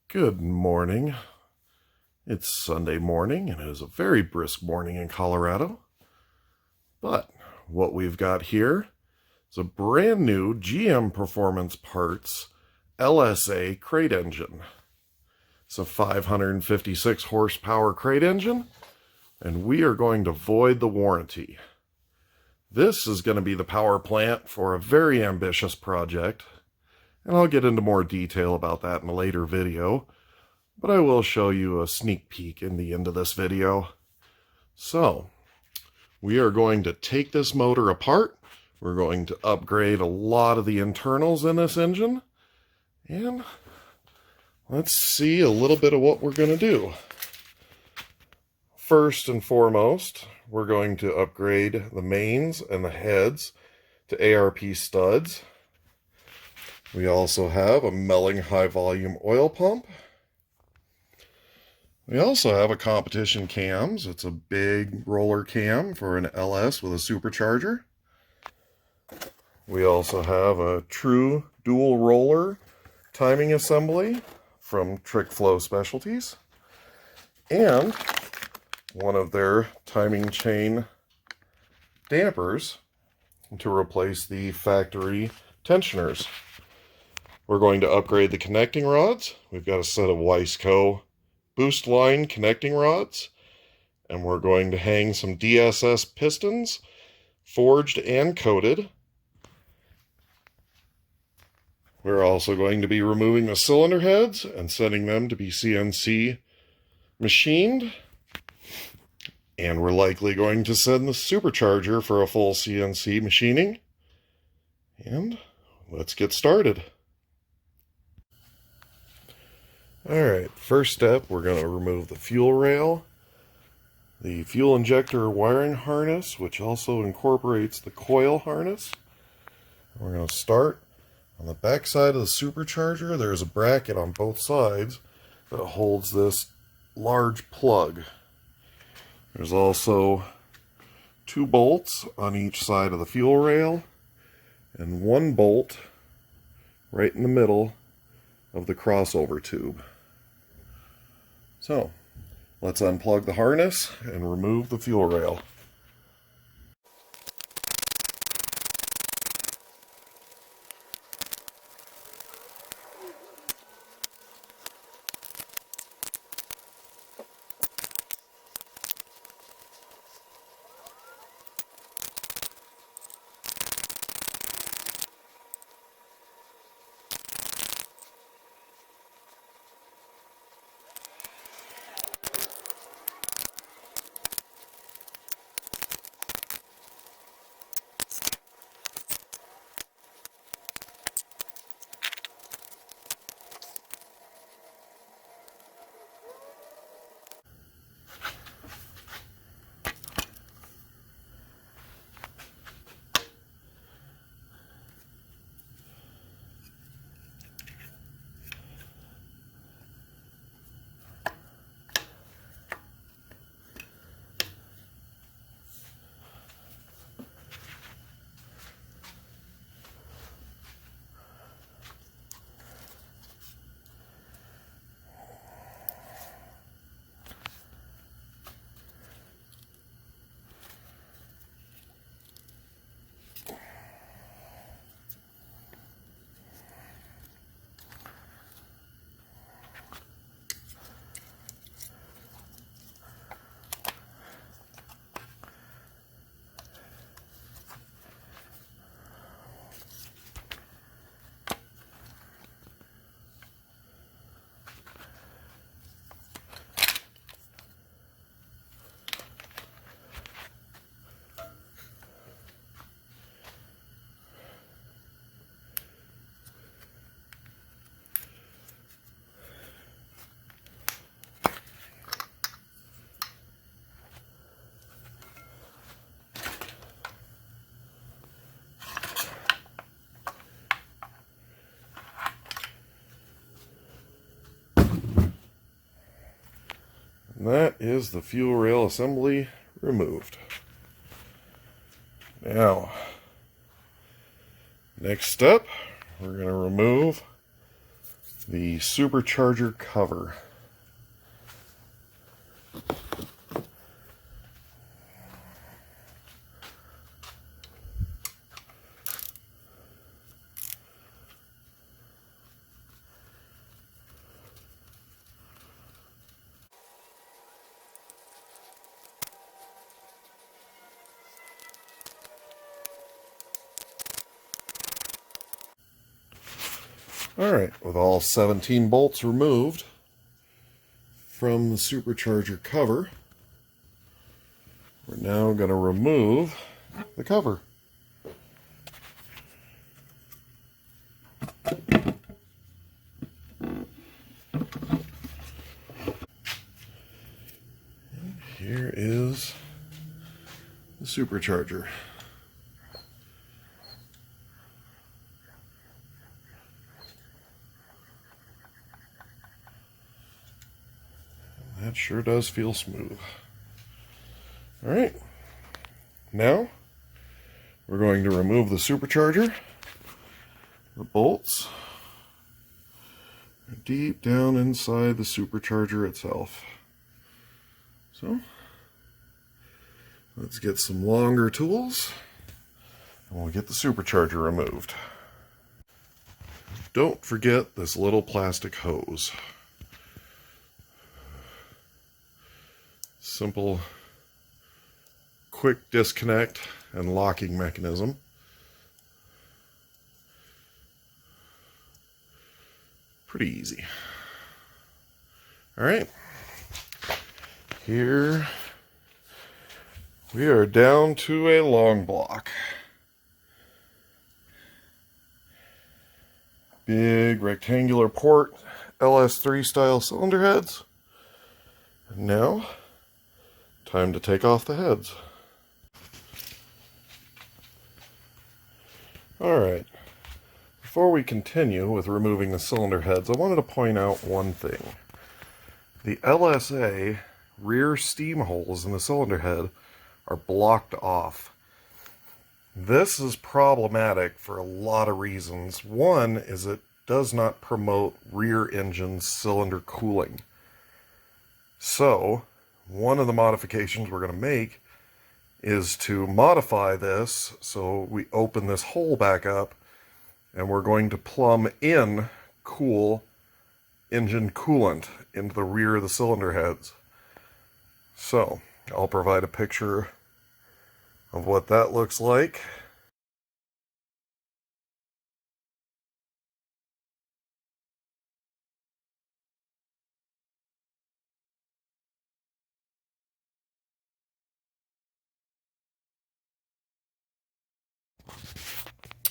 Good morning. It's Sunday morning, and it is a very brisk morning in Colorado. But what we've got here is a brand new GM Performance Parts LSA crate engine. It's a 556 horsepower crate engine, and we are going to void the warranty. This is going to be the power plant for a very ambitious project, and I'll get into more detail about that in a later video, but I will show you a sneak peek in the end of this video. So, we are going to take this motor apart. We're going to upgrade a lot of the internals in this engine, and let's see a little bit of what we're going to do. First and foremost, we're going to upgrade the mains and the heads to ARP studs. We also have a Melling high volume oil pump. We also have a competition cams. It's a big roller cam for an LS with a supercharger. We also have a true dual roller timing assembly from Trick Flow Specialties, and one of their timing chain dampers to replace the factory tensioners. We're going to upgrade the connecting rods. We've got a set of Wiseco boost line connecting rods, and we're going to hang some DSS pistons, forged and coated. We're also going to be removing the cylinder heads and setting them to be CNC machined. And we're likely going to send the supercharger for a full CNC machining. And let's get started. Alright, first step, we're going to remove the fuel rail, the fuel injector wiring harness, which also incorporates the coil harness. We're going to start on the back side of the supercharger. There's a bracket on both sides that holds this large plug. There's also 2 bolts on each side of the fuel rail and 1 bolt right in the middle of the crossover tube. So, let's unplug the harness and remove the fuel rail. And that is the fuel rail assembly removed. Now, next step, we're going to remove the supercharger cover. Alright, with all 17 bolts removed from the supercharger cover, we're now going to remove the cover. And here is the supercharger. That sure does feel smooth. Alright, now we're going to remove the supercharger. The bolts are deep down inside the supercharger itself. So, let's get some longer tools and we'll get the supercharger removed. Don't forget this little plastic hose. Simple, quick disconnect and locking mechanism. Pretty easy. All right, here we are down to a long block. Big rectangular port LS3 style cylinder heads. And now, time to take off the heads. Alright, before we continue with removing the cylinder heads, I wanted to point out one thing. The LSA rear steam holes in the cylinder head are blocked off. This is problematic for a lot of reasons. One is it does not promote rear engine cylinder cooling. So, one of the modifications we're going to make is to modify this so we open this hole back up and we're going to plumb in cool engine coolant into the rear of the cylinder heads. So, I'll provide a picture of what that looks like.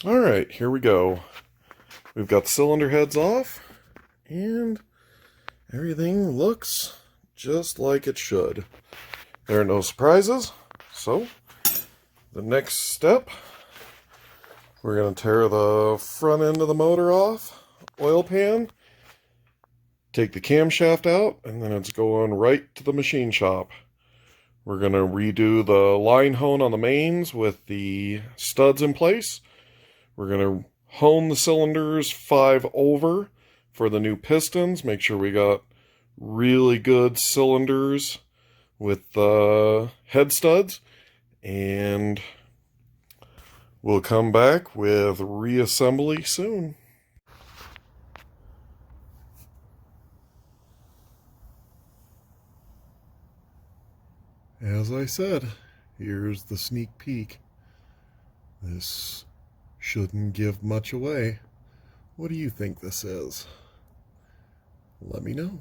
Alright, here we go. We've got the cylinder heads off, and everything looks just like it should. There are no surprises, so the next step, we're going to tear the front end of the motor off, oil pan, take the camshaft out, and then it's going right to the machine shop. We're going to redo the line hone on the mains with the studs in place. We're going to hone the cylinders 5 over for the new pistons. Make sure we got really good cylinders with the head studs. And we'll come back with reassembly soon. As I said, here's the sneak peek. This shouldn't give much away. What do you think this is? Let me know.